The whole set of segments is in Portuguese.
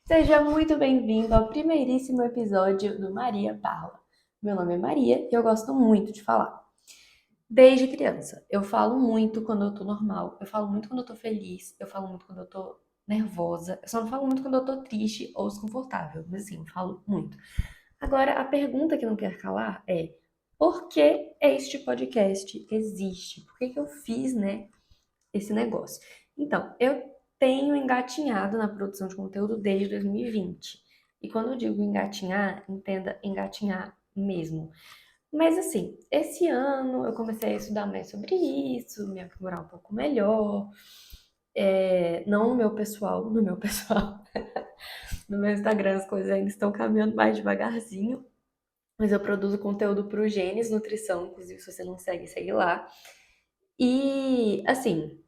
Seja muito bem-vindo ao primeiríssimo episódio do Maria Parla. Meu nome é Maria e eu gosto muito de falar. Desde criança, eu falo muito quando eu tô normal, eu falo muito quando eu tô feliz, eu falo muito quando eu tô nervosa, eu só não falo muito quando eu tô triste ou desconfortável, mas assim, eu falo muito. Agora, a pergunta que não quer calar é: por que este podcast existe? Por que eu fiz, né, esse negócio? Então, eu tenho engatinhado na produção de conteúdo desde 2020. E vinte. E quando eu digo engatinhar, entenda engatinhar mesmo. Mas assim, esse ano eu comecei a estudar mais sobre isso, me aprimorar um pouco melhor. Não no meu pessoal, no meu Instagram as coisas ainda estão caminhando mais devagarzinho. Mas eu produzo conteúdo para o Genes Nutrição, inclusive se você não segue, segue lá. E assim,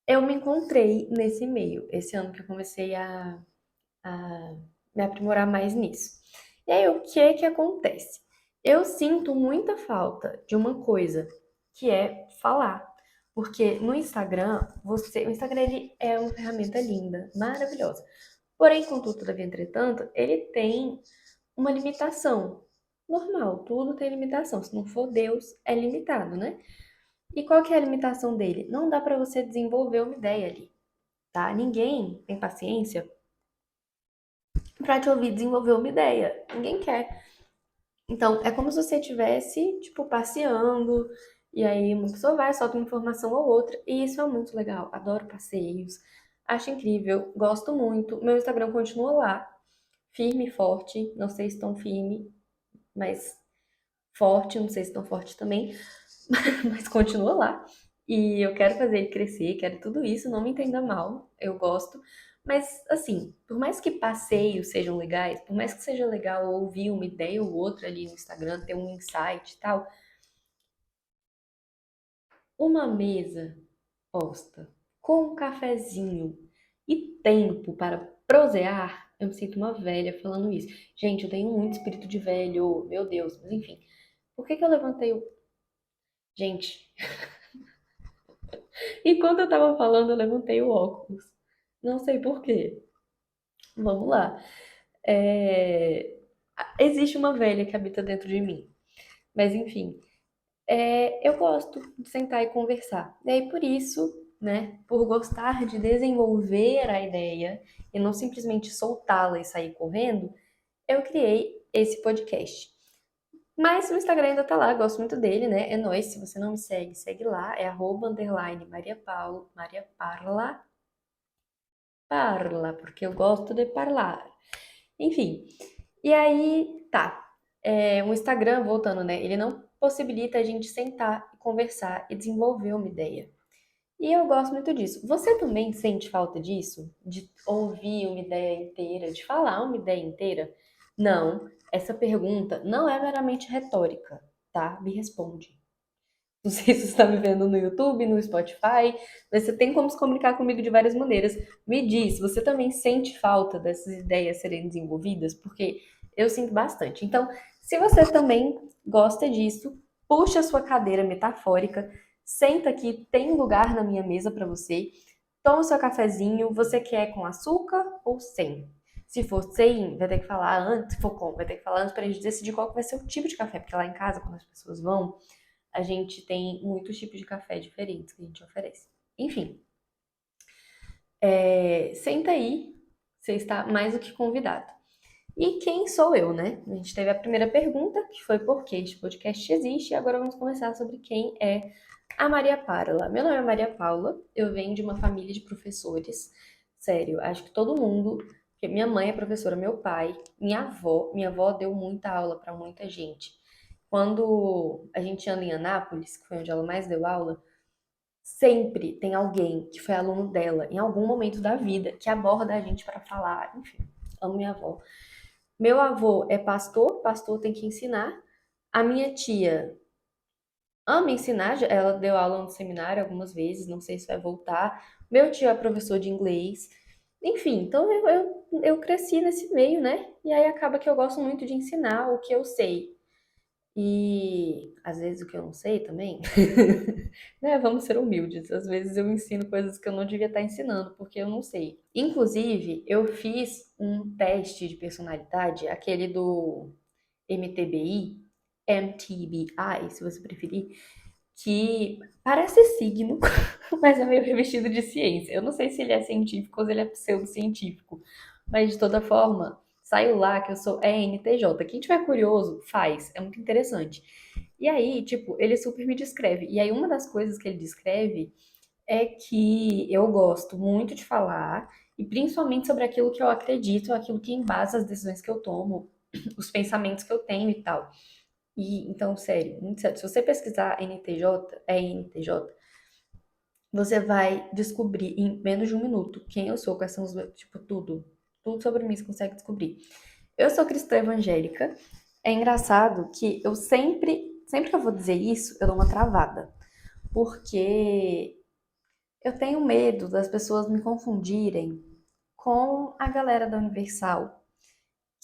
eu me encontrei nesse meio, esse ano que eu comecei a me aprimorar mais nisso. E aí, o que que acontece? Eu sinto muita falta de uma coisa, que é falar. Porque no Instagram, o Instagram ele é uma ferramenta linda, maravilhosa. Porém, contudo, todavia, entretanto, ele tem uma limitação. Normal, tudo tem limitação. Se não for Deus, é limitado, né? E qual que é a limitação dele? Não dá para você desenvolver uma ideia ali, tá? Ninguém tem paciência para te ouvir desenvolver uma ideia. Ninguém quer. Então, é como se você estivesse, tipo, passeando, e aí uma pessoa vai, solta uma informação ou outra, e isso é muito legal. Adoro passeios, acho incrível, gosto muito. Meu Instagram continua lá, firme e forte, não sei se tão firme, mas forte, não sei se tão forte também, mas continua lá. E eu quero fazer ele crescer, quero tudo isso, não me entenda mal, eu gosto. Mas, assim, por mais que passeios sejam legais, por mais que seja legal ouvir uma ideia ou outra ali no Instagram, ter um insight e tal, uma mesa posta com um cafezinho e tempo para prosear, eu me sinto uma velha falando isso. Gente, eu tenho muito espírito de velho, meu Deus, mas enfim. Por que que eu levantei o. Gente, enquanto eu tava falando, eu levantei o óculos. Não sei por quê. Vamos lá. É, existe uma velha que habita dentro de mim. Mas enfim, eu gosto de sentar e conversar. E aí por isso, né, por gostar de desenvolver a ideia e não simplesmente soltá-la e sair correndo, eu criei esse podcast. Mas o Instagram ainda tá lá, gosto muito dele, né? É nóis, se você não me segue, segue lá, é @Maria Paulo, Maria Parla, porque eu gosto de parlar. Enfim, e aí, tá. O Instagram, voltando, né? Ele não possibilita a gente sentar e conversar e desenvolver uma ideia. E eu gosto muito disso. Você também sente falta disso? De ouvir uma ideia inteira, de falar uma ideia inteira? Não, essa pergunta não é meramente retórica, tá? Me responde. Não sei se você está me vendo no YouTube, no Spotify, mas você tem como se comunicar comigo de várias maneiras. Me diz, você também sente falta dessas ideias serem desenvolvidas? Porque eu sinto bastante. Então, se você também gosta disso, puxa a sua cadeira metafórica, senta aqui, tem lugar na minha mesa para você, toma o seu cafezinho, você quer com açúcar ou sem? Se for sem, vai ter que falar antes, se for com, vai ter que falar antes para a gente decidir qual que vai ser o tipo de café, porque lá em casa, quando as pessoas vão, a gente tem muitos tipos de café diferentes que a gente oferece. Enfim, senta aí, você está mais do que convidado. E quem sou eu, né? A gente teve a primeira pergunta, que foi por que este podcast existe, e agora vamos conversar sobre quem é a Maria Paula. Meu nome é Maria Paula, eu venho de uma família de professores. Sério, acho que todo mundo, porque minha mãe é professora, meu pai, minha avó deu muita aula para muita gente. Quando a gente anda em Anápolis, que foi onde ela mais deu aula, sempre tem alguém que foi aluno dela em algum momento da vida que aborda a gente para falar. Enfim, amo minha avó. Meu avô é pastor, pastor tem que ensinar. A minha tia ama ensinar, ela deu aula no seminário algumas vezes, não sei se vai voltar. Meu tio é professor de inglês. Enfim, então eu cresci nesse meio, né? E aí acaba que eu gosto muito de ensinar o que eu sei. E às vezes o que eu não sei também, né? Vamos ser humildes. Às vezes eu ensino coisas que eu não devia estar ensinando, porque eu não sei. Inclusive, eu fiz um teste de personalidade, aquele do MTBI, se você preferir, que parece signo, mas é meio revestido de ciência. Eu não sei se ele é científico ou se ele é pseudocientífico, mas de toda forma, saiu lá que eu sou ENTJ. Quem tiver curioso, faz, é muito interessante. E aí, tipo, ele super me descreve. E aí, uma das coisas que ele descreve é que eu gosto muito de falar, e principalmente sobre aquilo que eu acredito, aquilo que embasa as decisões que eu tomo, os pensamentos que eu tenho e tal. E então, sério, muito sério. Se você pesquisar NTJ, NTJ, você vai descobrir em menos de um minuto quem eu sou, quais são os, tipo, tudo. Tudo sobre mim você consegue descobrir. Eu sou cristã evangélica. É engraçado que eu sempre que eu vou dizer isso, eu dou uma travada. Porque eu tenho medo das pessoas me confundirem com a galera da Universal,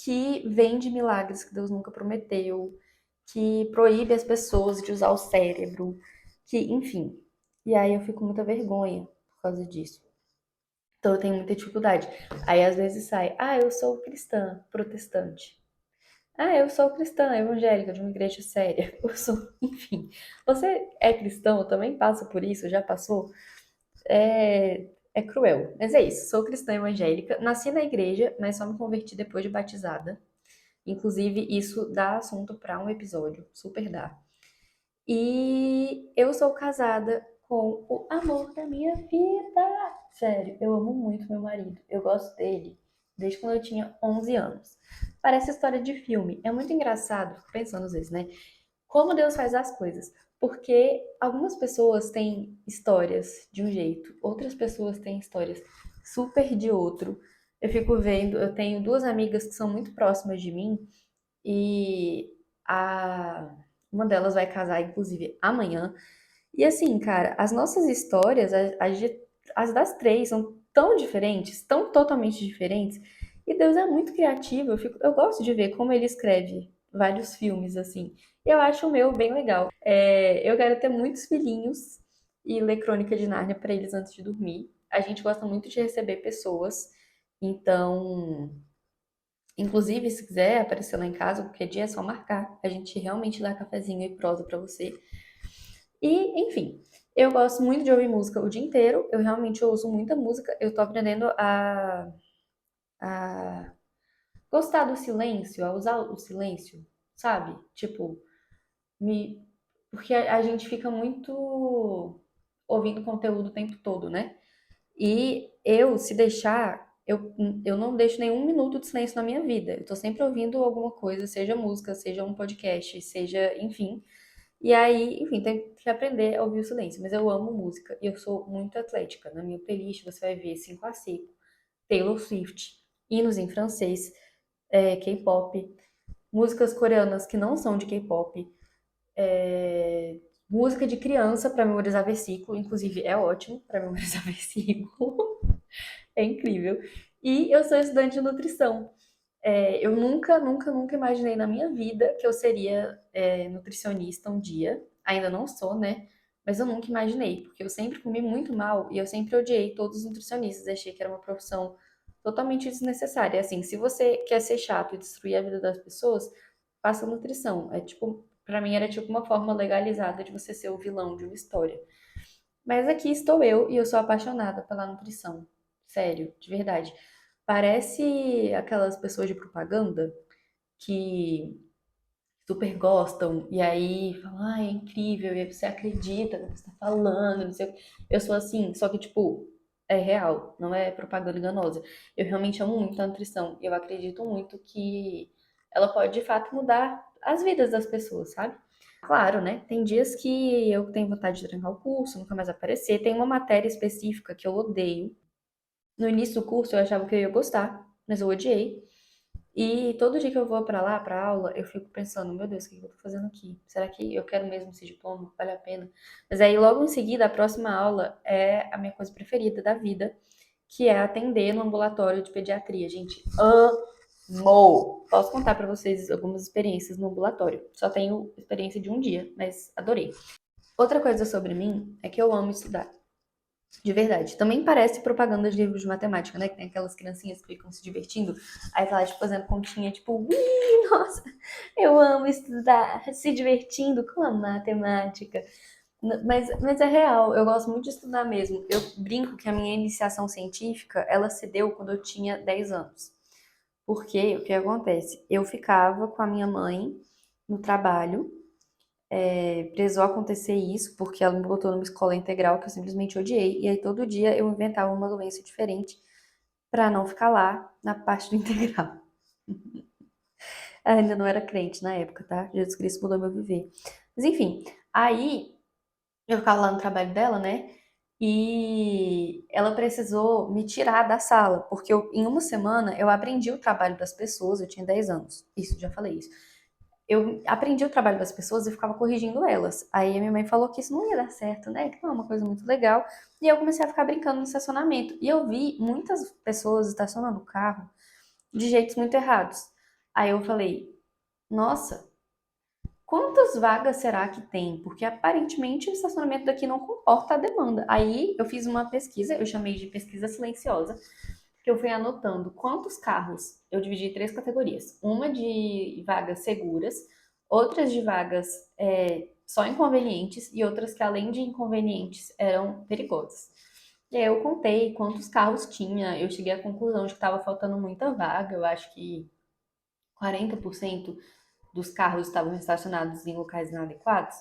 que vende milagres que Deus nunca prometeu, que proíbe as pessoas de usar o cérebro, que, enfim. E aí eu fico com muita vergonha por causa disso. Então eu tenho muita dificuldade. Aí às vezes sai, eu sou cristã, protestante. Eu sou cristã, evangélica, de uma igreja séria. Eu sou, enfim. Você é cristão, também passa por isso, já passou? É cruel. Mas é isso, sou cristã evangélica, nasci na igreja, mas só me converti depois de batizada. Inclusive, isso dá assunto para um episódio, super dá. E eu sou casada com o amor da minha vida. Sério, eu amo muito meu marido. Eu gosto dele desde quando eu tinha 11 anos. Parece história de filme. É muito engraçado, fico pensando às vezes, né? Como Deus faz as coisas. Porque algumas pessoas têm histórias de um jeito, outras pessoas têm histórias super de outro. Eu fico vendo, eu tenho duas amigas que são muito próximas de mim e a uma delas vai casar, inclusive, amanhã. E assim, cara, as nossas histórias, as das três, são tão diferentes, tão totalmente diferentes. E Deus é muito criativo. Eu gosto de ver como ele escreve vários filmes, assim. Eu acho o meu bem legal. Eu quero ter muitos filhinhos e ler Crônica de Nárnia para eles antes de dormir. A gente gosta muito de receber pessoas. Então, inclusive, se quiser aparecer lá em casa, qualquer dia é só marcar. A gente realmente dá cafezinho e prosa pra você. E, enfim, eu gosto muito de ouvir música o dia inteiro. Eu realmente ouço muita música. Eu tô aprendendo a gostar do silêncio, a usar o silêncio, sabe? Tipo, me... porque a gente fica muito ouvindo conteúdo o tempo todo, né? E eu, se deixar, eu não deixo nenhum minuto de silêncio na minha vida. Eu tô sempre ouvindo alguma coisa, seja música, seja um podcast, seja, enfim. E aí, enfim, tem que aprender a ouvir o silêncio. Mas eu amo música e eu sou muito atlética. Na minha playlist você vai ver 5 a 5, Taylor Swift, hinos em francês, K-pop, músicas coreanas que não são de K-pop, música de criança para memorizar versículo, inclusive é ótimo para memorizar versículo. É incrível. E eu sou estudante de nutrição. Eu nunca imaginei na minha vida que eu seria nutricionista um dia. Ainda não sou, né? Mas eu nunca imaginei, porque eu sempre comi muito mal e eu sempre odiei todos os nutricionistas. Achei que era uma profissão totalmente desnecessária. Assim, se você quer ser chato e destruir a vida das pessoas, faça nutrição. É tipo, pra mim era tipo uma forma legalizada de você ser o vilão de uma história. Mas aqui estou eu e eu sou apaixonada pela nutrição. Sério, de verdade. Parece aquelas pessoas de propaganda que super gostam e aí falam, é incrível, e aí você acredita no que você tá falando, não sei o quê. Eu sou assim, só que, tipo, é real, não é propaganda enganosa. Eu realmente amo muito a nutrição. Eu acredito muito que ela pode, de fato, mudar as vidas das pessoas, sabe? Claro, né? Tem dias que eu tenho vontade de trancar o curso, nunca mais aparecer. Tem uma matéria específica que eu odeio. No início do curso eu achava que eu ia gostar, mas eu odiei. E todo dia que eu vou pra lá, pra aula, eu fico pensando, meu Deus, o que eu tô fazendo aqui? Será que eu quero mesmo esse diploma? Vale a pena? Mas aí logo em seguida, a próxima aula é a minha coisa preferida da vida, que é atender no ambulatório de pediatria. Gente, amo! Posso contar pra vocês algumas experiências no ambulatório. Só tenho experiência de um dia, mas adorei. Outra coisa sobre mim é que eu amo estudar. De verdade. Também parece propaganda de livros de matemática, né? Que tem aquelas criancinhas que ficam se divertindo. Aí tá lá, tipo, fazendo continha, tipo, ui, nossa, eu amo estudar, se divertindo com a matemática. Mas é real, eu gosto muito de estudar mesmo. Eu brinco que a minha iniciação científica, ela se deu quando eu tinha 10 anos. Porque o que acontece? Eu ficava com a minha mãe no trabalho, precisou acontecer isso, porque ela me botou numa escola integral que eu simplesmente odiei. E aí todo dia eu inventava uma doença diferente pra não ficar lá na parte do integral. Ainda não era crente na época, tá? Jesus Cristo mudou meu viver. Mas enfim, aí eu ficava lá no trabalho dela, né? E ela precisou me tirar da sala, porque em uma semana eu aprendi o trabalho das pessoas, eu tinha 10 anos. Isso, já falei isso. Eu aprendi o trabalho das pessoas e ficava corrigindo elas. Aí a minha mãe falou que isso não ia dar certo, né? Que não é uma coisa muito legal. E eu comecei a ficar brincando no estacionamento. E eu vi muitas pessoas estacionando o carro de jeitos muito errados. Aí eu falei, nossa, quantas vagas será que tem? Porque aparentemente o estacionamento daqui não comporta a demanda. Aí eu fiz uma pesquisa, eu chamei de pesquisa silenciosa, que eu fui anotando quantos carros. Eu dividi em três categorias: uma de vagas seguras, outras de vagas só inconvenientes e outras que, além de inconvenientes, eram perigosas. E aí eu contei quantos carros tinha, eu cheguei à conclusão de que estava faltando muita vaga, eu acho que 40% dos carros estavam estacionados em locais inadequados.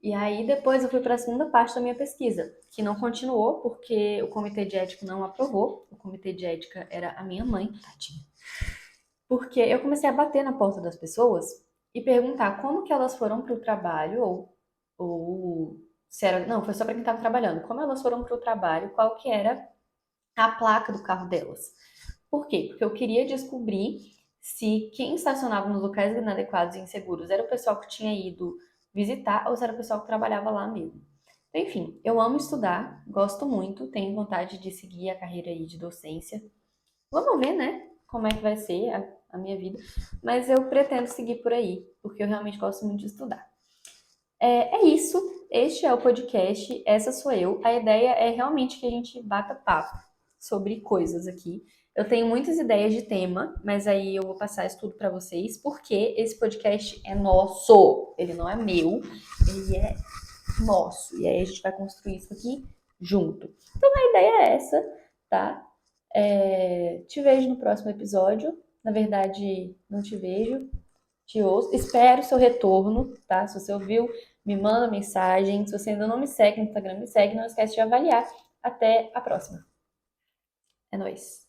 E aí depois eu fui para a segunda parte da minha pesquisa, que não continuou porque o comitê de ética não aprovou. O comitê de ética era a minha mãe, tadinha. Porque eu comecei a bater na porta das pessoas e perguntar como que elas foram para o trabalho ou se era, não, foi só para quem estava trabalhando. Como elas foram para o trabalho, qual que era a placa do carro delas. Por quê? Porque eu queria descobrir se quem estacionava nos locais inadequados e inseguros era o pessoal que tinha ido visitar ou se era o pessoal que trabalhava lá mesmo. Enfim, eu amo estudar, gosto muito, tenho vontade de seguir a carreira aí de docência. Vamos ver, né? Como é que vai ser a minha vida. Mas eu pretendo seguir por aí, porque eu realmente gosto muito de estudar. É isso. Este é o podcast. Essa sou eu. A ideia é realmente que a gente bata papo sobre coisas aqui. Eu tenho muitas ideias de tema, mas aí eu vou passar isso tudo para vocês, porque esse podcast é nosso. Ele não é meu, ele é nosso. E aí a gente vai construir isso aqui junto. Então a ideia é essa, tá? Te vejo no próximo episódio. Na verdade, não te vejo, te ouço. Espero o seu retorno, tá? Se você ouviu, me manda mensagem. Se você ainda não me segue no Instagram, me segue. Não esquece de avaliar. Até a próxima. É nóis.